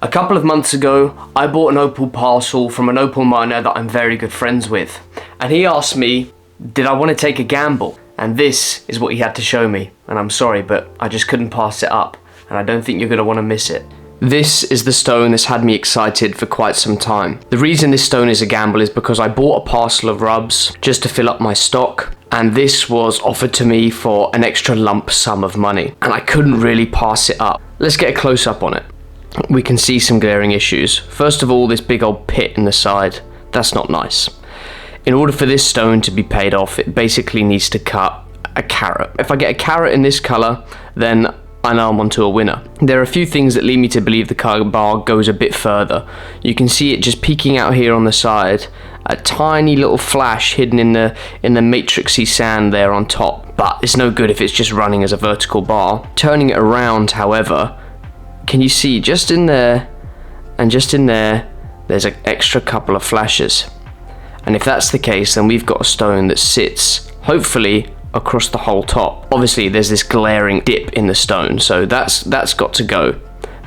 A couple of months ago, I bought an Opal parcel from an Opal miner that I'm very good friends with, and he asked me, did I want to take a gamble? And this is what he had to show me, and I'm sorry, but I just couldn't pass it up, and I don't think you're going to want to miss it. This is the stone that's had me excited for quite some time. The reason this stone is a gamble is because I bought a parcel of rubs just to fill up my stock, and this was offered to me for an extra lump sum of money, and I couldn't really pass it up. Let's get a close-up on it. We can see some glaring issues. First of all, this big old pit in the side. That's not nice. In order for this stone to be paid off, it basically needs to cut a carat. If I get a carat in this colour, then I know I'm onto a winner. There are a few things that lead me to believe the colour bar goes a bit further. You can see it just peeking out here on the side, a tiny little flash hidden in the matrixy sand there on top, but it's no good if it's just running as a vertical bar. Turning it around, however, can you see just in there and just in there, there's an extra couple of flashes. And if that's the case, then we've got a stone that sits, hopefully, across the whole top. Obviously, there's this glaring dip in the stone, so that's got to go.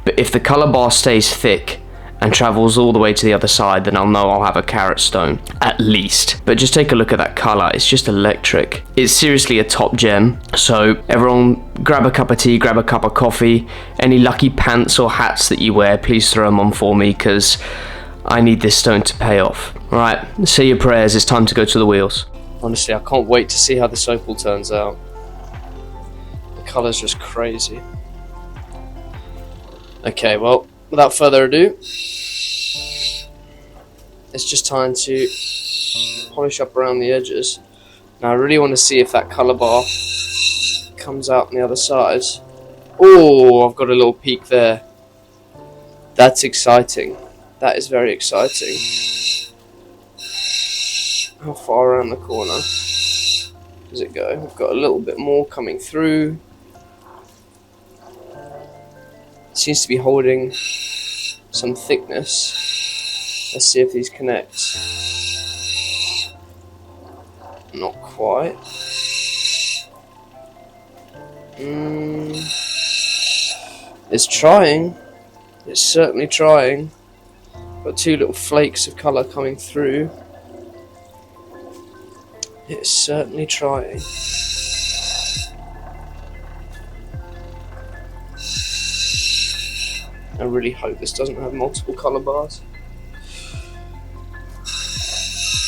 But if the colour bar stays thick and travels all the way to the other side, then I'll know I'll have a carat stone, at least. But just take a look at that colour, it's just electric. It's seriously a top gem, so everyone grab a cup of tea, grab a cup of coffee, any lucky pants or hats that you wear, please throw them on for me, because I need this stone to pay off. Alright, say your prayers, it's time to go to the wheels. Honestly, I can't wait to see how this opal turns out. The colour's just crazy. Okay, well, without further ado, it's just time to polish up around the edges. Now I really want to see if that colour bar comes out on the other side. Oh, I've got a little peek there. That's exciting. That is very exciting. How far around the corner does it go? We've got a little bit more coming through. It seems to be holding some thickness. Let's see if these connect. Not quite. It's trying. It's certainly trying. Got two little flakes of colour coming through. It's certainly trying. I really hope this doesn't have multiple colour bars.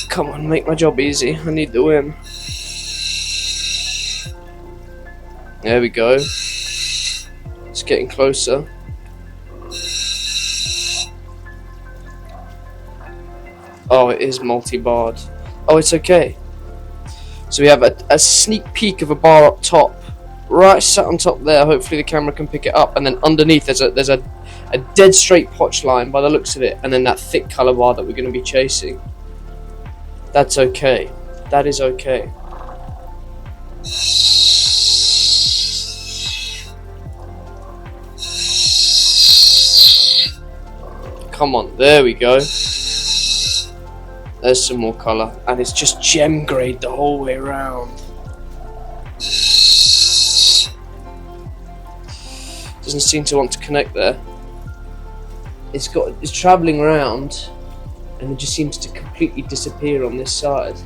Come on, make my job easy. I need the win. There we go. It's getting closer. Oh, it is multi-barred. Oh, it's okay. So we have a sneak peek of a bar up top, right sat on top there. Hopefully the camera can pick it up, and then underneath there's a dead straight potch line by the looks of it, and then that thick colour bar that we're going to be chasing. That's okay. That is okay. Come on, there we go. There's some more colour, and it's just gem grade the whole way around. Doesn't seem to want to connect there. It's travelling around, and it just seems to completely disappear on this side.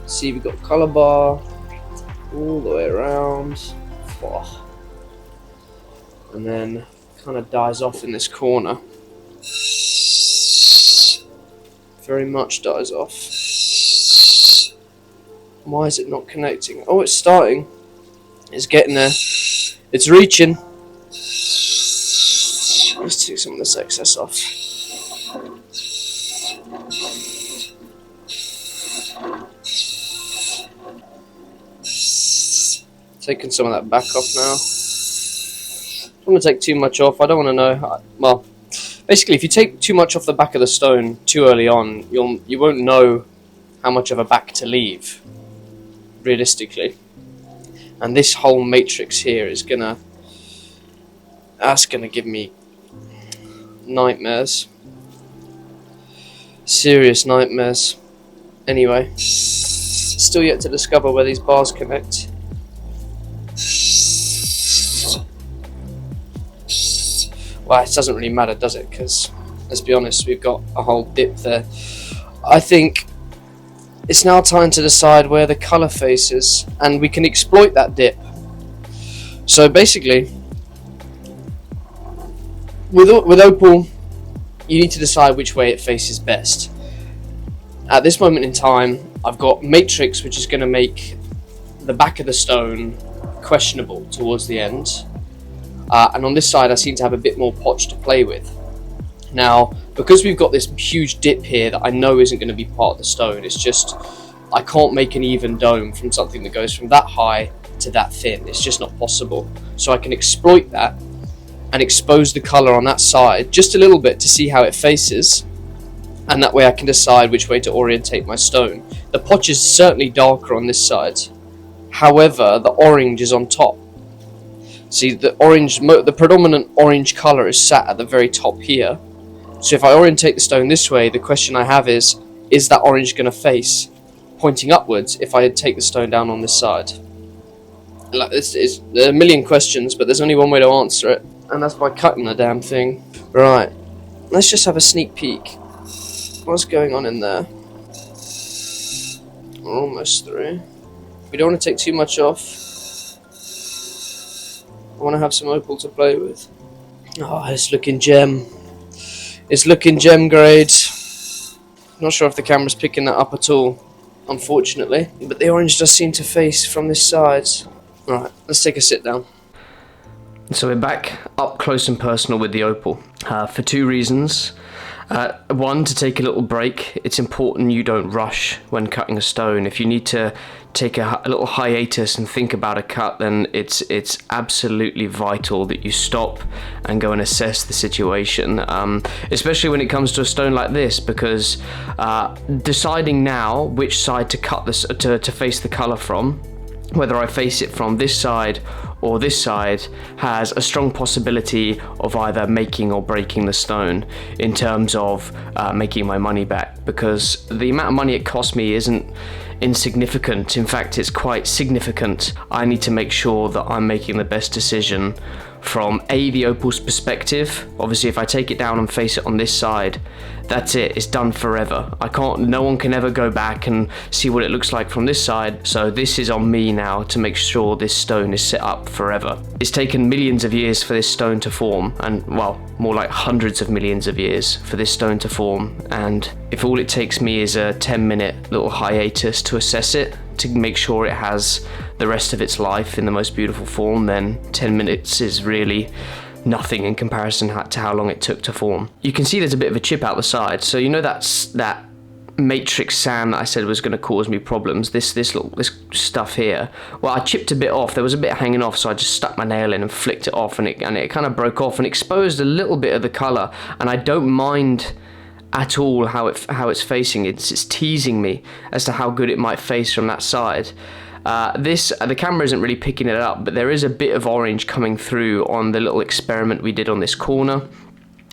See, we've got colour bar all the way around, and then kind of dies off in this corner. Very much dies off. Why is it not connecting? Oh, it's starting. It's getting there. It's reaching. Let's take some of this excess off. Taking some of that back off now. I don't want to take too much off. I don't want to know. Well, basically, if you take too much off the back of the stone too early on, you won't know how much of a back to leave, realistically. And this whole matrix here is that's gonna give me nightmares. Serious nightmares. Anyway, still yet to discover where these bars connect. Well, it doesn't really matter, does it? Because, let's be honest, we've got a whole dip there. I think it's now time to decide where the colour faces, and we can exploit that dip. So basically, with Opal, you need to decide which way it faces best. At this moment in time, I've got Matrix, which is going to make the back of the stone questionable towards the end. And on this side, I seem to have a bit more potch to play with. Now, because we've got this huge dip here that I know isn't going to be part of the stone, it's just, I can't make an even dome from something that goes from that high to that thin. It's just not possible. So I can exploit that and expose the colour on that side just a little bit to see how it faces, and that way I can decide which way to orientate my stone. The potch is certainly darker on this side, however the orange is on top. See, the predominant orange colour is sat at the very top here. So if I orientate the stone this way, the question I have is that orange going to face pointing upwards if I take the stone down on this side? Like, there are a million questions, but there's only one way to answer it, and that's by cutting the damn thing. Right, let's just have a sneak peek. What's going on in there? We're almost through. We don't want to take too much off. I want to have some opal to play with. Oh, it's looking gem. It's looking gem grade. Not sure if the camera's picking that up at all, unfortunately. But the orange does seem to face from this side. Alright, let's take a sit down. So we're back up close and personal with the opal for two reasons. One, to take a little break. It's important you don't rush when cutting a stone. If you need to take a little hiatus and think about a cut, then it's absolutely vital that you stop and go and assess the situation, especially when it comes to a stone like this, because deciding now which side to cut this to face the colour from, whether I face it from this side or this side, has a strong possibility of either making or breaking the stone in terms of making my money back, because the amount of money it cost me isn't insignificant. In fact, it's quite significant. I need to make sure that I'm making the best decision from the opal's perspective. Obviously, if I take it down and face it on this side, that's it, it's done forever. No one can ever go back and see what it looks like from this side, so this is on me now to make sure this stone is set up forever. It's taken millions of years for this stone to form, and well, more like hundreds of millions of years for this stone to form, and if all it takes me is a 10-minute little hiatus to assess it, to make sure it has the rest of its life in the most beautiful form, then 10 minutes is really nothing in comparison to how long it took to form. You can see there's a bit of a chip out the side, so you know that matrix sand that I said was going to cause me problems, this stuff here. Well, I chipped a bit off. There was a bit hanging off, so I just stuck my nail in and flicked it off, and it kind of broke off and exposed a little bit of the colour, and I don't mind at all how it's facing. It's teasing me as to how good it might face from that side. The camera isn't really picking it up, but there is a bit of orange coming through on the little experiment we did on this corner.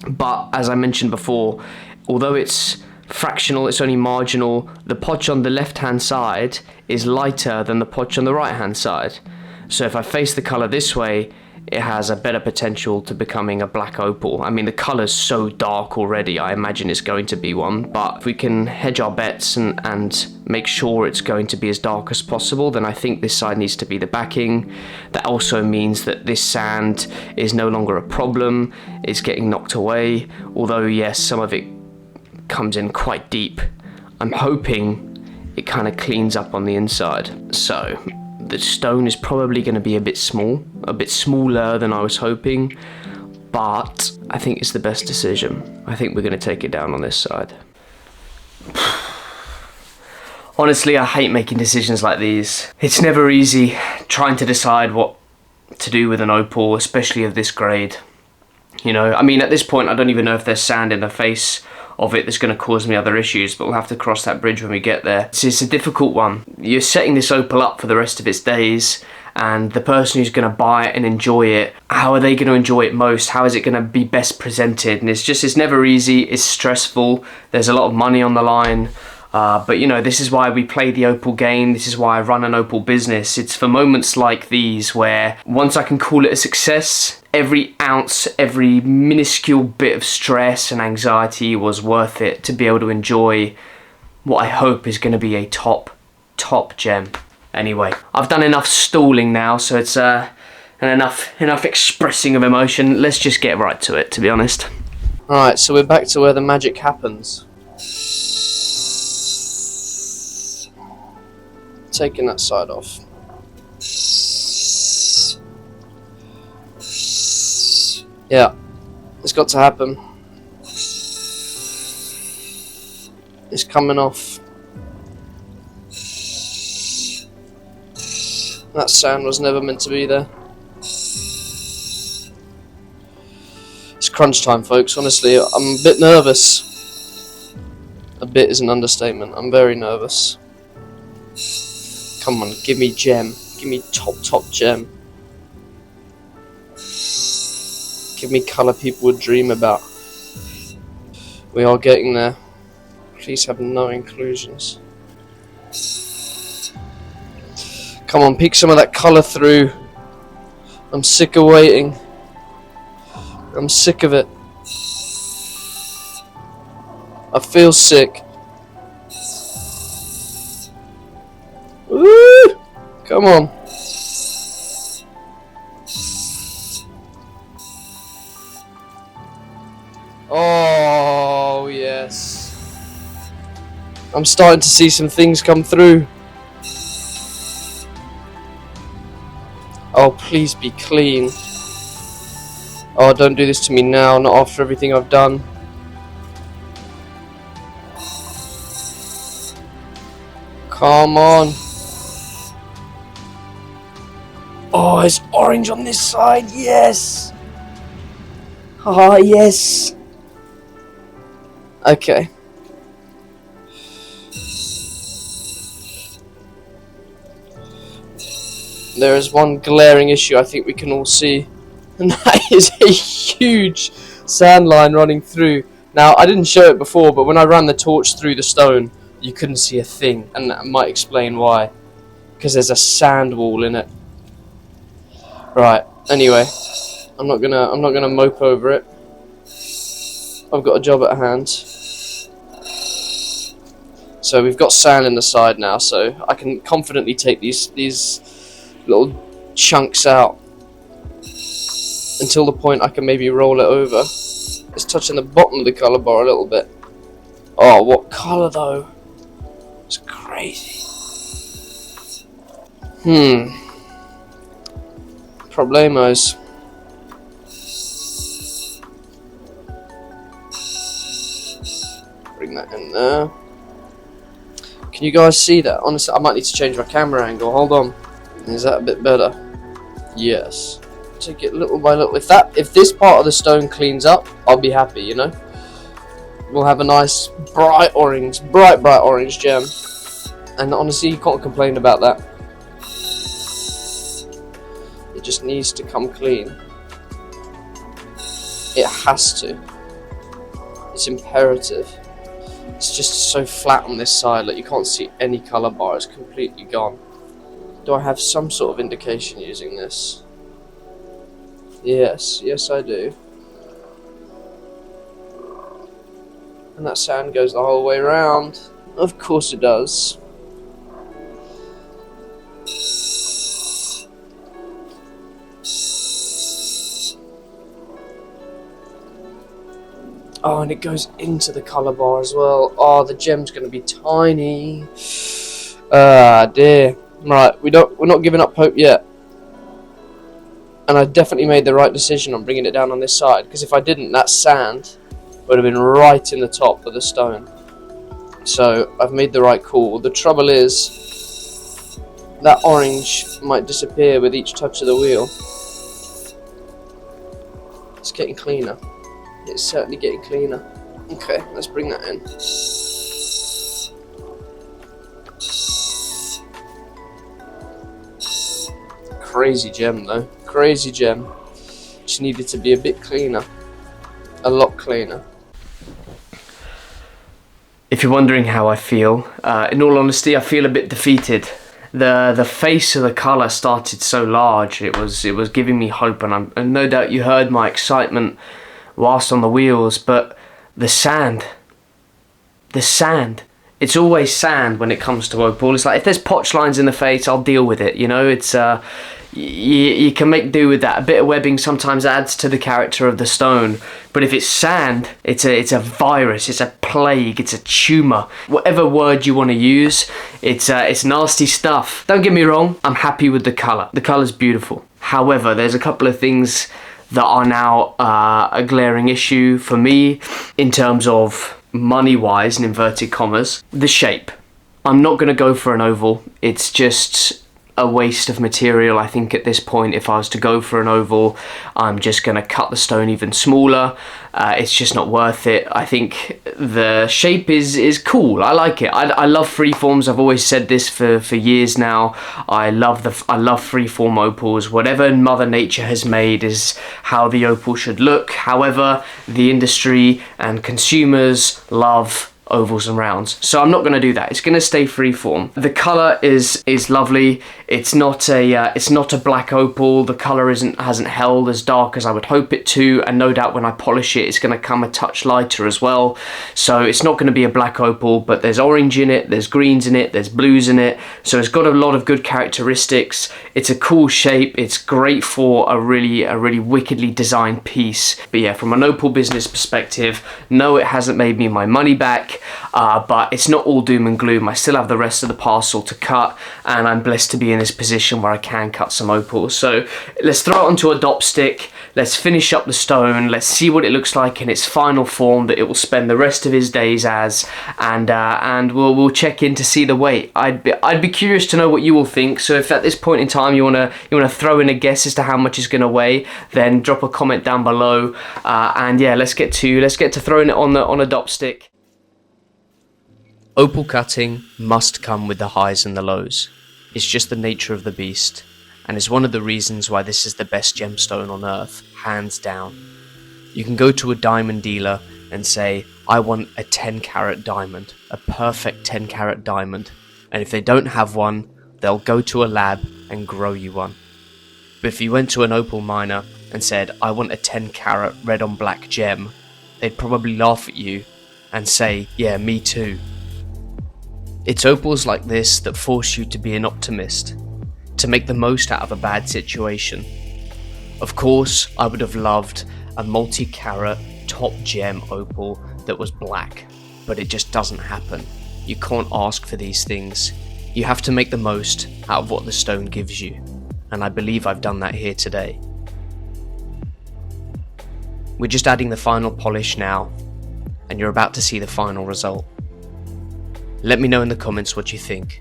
But as I mentioned before, although it's fractional, it's only marginal, the potch on the left hand side is lighter than the potch on the right hand side. So if I face the colour this way, it has a better potential to becoming a black opal. I mean, the colour's so dark already, I imagine it's going to be one, but if we can hedge our bets and make sure it's going to be as dark as possible, then I think this side needs to be the backing. That also means that this sand is no longer a problem, it's getting knocked away, although yes, some of it comes in quite deep. I'm hoping it kind of cleans up on the inside. So the stone is probably going to be a bit smaller than I was hoping, but I think it's the best decision. I think we're going to take it down on this side. Honestly, I hate making decisions like these. It's never easy trying to decide what to do with an opal, especially of this grade. You know, I mean, at this point, I don't even know if there's sand in the face of it that's going to cause me other issues, but we'll have to cross that bridge when we get there. It's a difficult one. You're setting this opal up for the rest of its days, and the person who's going to buy it and enjoy it, how are they going to enjoy it most? How is it going to be best presented? And it's never easy, it's stressful, there's a lot of money on the line. But you know, this is why we play the Opal game, this is why I run an Opal business. It's for moments like these where once I can call it a success, every ounce, every minuscule bit of stress and anxiety was worth it to be able to enjoy what I hope is going to be a top gem. Anyway, I've done enough stalling now, so it's and enough expressing of emotion. Let's just get right to it, to be honest. Alright, so we're back to where the magic happens. Taking that side off. Yeah, it's got to happen. It's coming off. That sand was never meant to be there. It's crunch time, folks. Honestly, I'm a bit nervous. A bit is an understatement. I'm very nervous. Come on, give me gem. Give me top gem. Give me colour people would dream about. We are getting there. Please have no inclusions. Come on, peek some of that colour through. I'm sick of waiting. I'm sick of it. I feel sick. Woo! Come on. Oh, yes. I'm starting to see some things come through. Oh, please be clean. Oh, don't do this to me now, not after everything I've done. Come on. Oh, it's orange on this side, yes! Oh, yes! Okay. There is one glaring issue I think we can all see, and that is a huge sand line running through. Now, I didn't show it before, but when I ran the torch through the stone, you couldn't see a thing, and that might explain why. Because there's a sand wall in it. Right, anyway, I'm not gonna mope over it. I've got a job at hand. So we've got sand in the side now, so I can confidently take these little chunks out until the point I can maybe roll it over. It's touching the bottom of the colour bar a little bit. Oh, what colour though? It's crazy. Problemos. Bring that in there. Can you guys see that? Honestly, I might need to change my camera angle. Hold on. Is that a bit better? Yes. Take it little by little. If this part of the stone cleans up, I'll be happy, you know? We'll have a nice bright orange gem. And honestly, you can't complain about that. It just needs to come clean. It has to. It's imperative. It's just so flat on this side that you can't see any colour bar. It's completely gone. Do I have some sort of indication using this? Yes, yes I do. And that sand goes the whole way around. Of course it does. Oh, and it goes into the colour bar as well. Oh, the gem's going to be tiny. Ah, dear. Right, we're not giving up hope yet. And I definitely made the right decision on bringing it down on this side, because if I didn't, that sand would have been right in the top of the stone. So I've made the right call. The trouble is that orange might disappear with each touch of the wheel. It's getting cleaner. It's certainly getting cleaner. Okay, let's bring that in. Crazy gem though, crazy gem. Just needed to be a bit cleaner. A lot cleaner. If you're wondering how I feel, in all honesty, I feel a bit defeated. The face of the colour started so large, it was giving me hope, and no doubt you heard my excitement whilst on the wheels, but the sand, it's always sand when it comes to Opal. It's like, if there's potch lines in the face, I'll deal with it, you know. It's you can make do with that. A bit of webbing sometimes adds to the character of the stone, but if it's sand, it's a virus, it's a plague, it's a tumour, whatever word you want to use. It's nasty stuff. Don't get me wrong, I'm happy with the colour. The colour's beautiful. However, there's a couple of things that are now a glaring issue for me in terms of money-wise, in inverted commas. The shape. I'm not going to go for an oval. It's just a waste of material, I think, at this point. If I was to go for an oval, I'm just going to cut the stone even smaller. It's just not worth it. I think the shape is cool. I like it. I love freeforms. I've always said this for years now. I love freeform opals. Whatever Mother Nature has made is how the opal should look. However, the industry and consumers love ovals and rounds, so I'm not going to do that. It's going to stay freeform. The color is lovely. It's not a black opal. The color hasn't held as dark as I would hope it to, and no doubt when I polish it, it's going to come a touch lighter as well. So it's not going to be a black opal, but there's orange in it, there's greens in it, there's blues in it, so it's got a lot of good characteristics. It's a cool shape. It's great for a really wickedly designed piece. But yeah, from an opal business perspective, no, it hasn't made me my money back. But it's not all doom and gloom. I still have the rest of the parcel to cut, and I'm blessed to be in this position where I can cut some opals. So let's throw it onto a dop stick. Let's finish up the stone. Let's see what it looks like in its final form that it will spend the rest of his days as, and we'll check in to see the weight. I'd be curious to know what you will think. So if at this point in time you wanna throw in a guess as to how much it's gonna weigh, then drop a comment down below. And yeah, let's get to throwing it on a dop stick. Opal cutting must come with the highs and the lows. It's just the nature of the beast, and is one of the reasons why this is the best gemstone on earth, hands down. You can go to a diamond dealer and say, I want a 10-carat diamond, a perfect 10-carat diamond, and if they don't have one, they'll go to a lab and grow you one. But if you went to an opal miner and said, I want a 10-carat red on black gem, they'd probably laugh at you and say, yeah, me too. It's opals like this that force you to be an optimist, to make the most out of a bad situation. Of course, I would have loved a multi-carat top gem opal that was black, but it just doesn't happen. You can't ask for these things. You have to make the most out of what the stone gives you, and I believe I've done that here today. We're just adding the final polish now, and you're about to see the final result. Let me know in the comments what you think.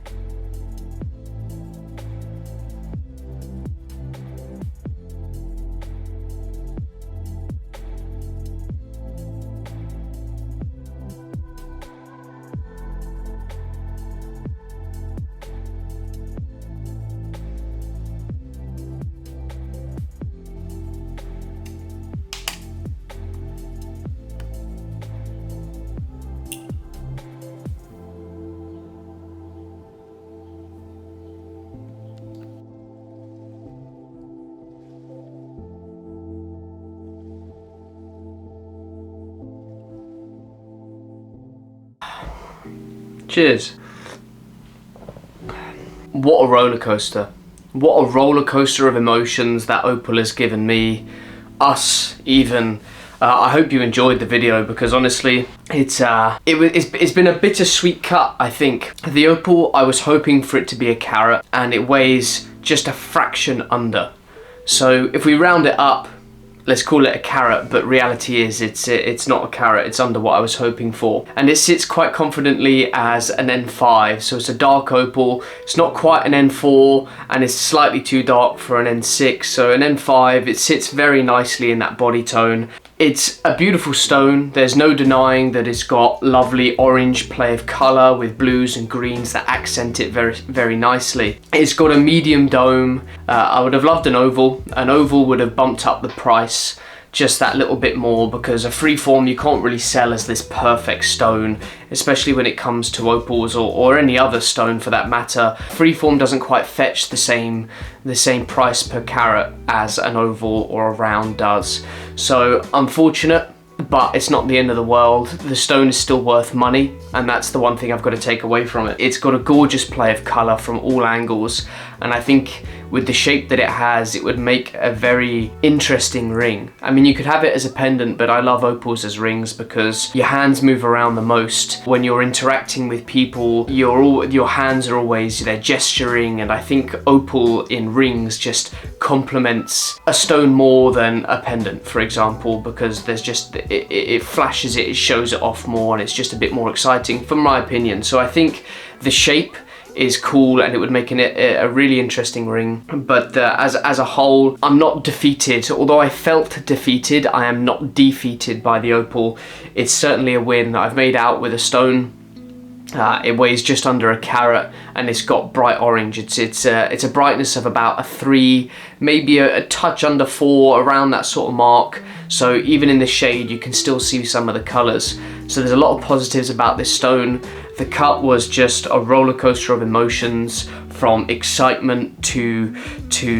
Cheers. What a roller coaster. What a roller coaster of emotions that Opal has given me, us even. I hope you enjoyed the video, because honestly, it's been a bittersweet cut, I think. The Opal, I was hoping for it to be a carat, and it weighs just a fraction under. So if we round it up, let's call it a carat, but reality is it's not a carat, it's under what I was hoping for. And it sits quite confidently as an N5, so it's a dark opal. It's not quite an N4, and it's slightly too dark for an N6, so an N5, it sits very nicely in that body tone. It's a beautiful stone. There's no denying that it's got lovely orange play of colour with blues and greens that accent it very, very nicely. It's got a medium dome. I would have loved an oval. An oval would have bumped up the price just that little bit more, because a freeform you can't really sell as this perfect stone, especially when it comes to opals or any other stone for that matter. Freeform doesn't quite fetch the same price per carat as an oval or a round does. So unfortunate, but it's not the end of the world. The stone is still worth money, and that's the one thing I've got to take away from it. It's got a gorgeous play of colour from all angles, and I think with the shape that it has, it would make a very interesting ring. I mean, you could have it as a pendant, but I love opals as rings because your hands move around the most. When you're interacting with people, your hands are always, they're gesturing, and I think opal in rings just complements a stone more than a pendant, for example, because there's just, it flashes it, it shows it off more, and it's just a bit more exciting, from my opinion. So I think the shape is cool, and it would make a really interesting ring. But as a whole, I'm not defeated. Although I felt defeated, I am not defeated by the opal. It's certainly a win. I've made out with a stone. It weighs just under a carat, and it's got bright orange. It's a brightness of about a 3, maybe a touch under 4, around that sort of mark. So even in the shade, you can still see some of the colours. So there's a lot of positives about this stone. The cut was just a roller coaster of emotions, from excitement to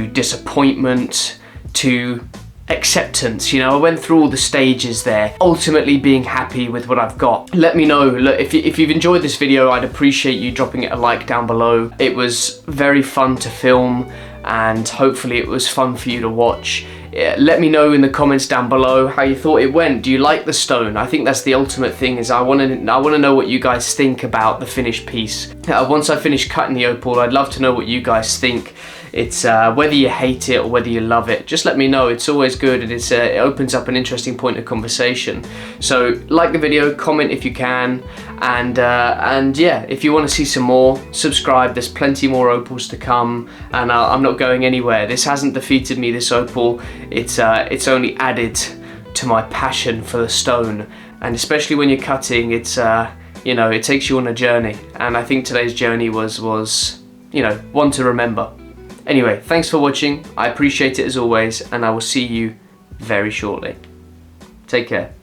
disappointment to acceptance. You know, I went through all the stages there, ultimately being happy with what I've got. Let me know, look, if you've enjoyed this video, I'd appreciate you dropping it a like down below. It was very fun to film, and hopefully it was fun for you to watch. Let me know in the comments down below how you thought it went. Do you like the stone? I think that's the ultimate thing, is I want to know what you guys think about the finished piece. Once I finish cutting the opal, I'd love to know what you guys think. It's whether you hate it or whether you love it, just let me know. It's always good, and it opens up an interesting point of conversation. So like the video, comment if you can, and yeah, if you want to see some more, subscribe. There's plenty more opals to come, and I'm not going anywhere. This hasn't defeated me, this opal. It's only added to my passion for the stone, and especially when you're cutting, it's you know, it takes you on a journey, and I think today's journey was you know, one to remember. Anyway, thanks for watching. I appreciate it as always, and I will see you very shortly. Take care.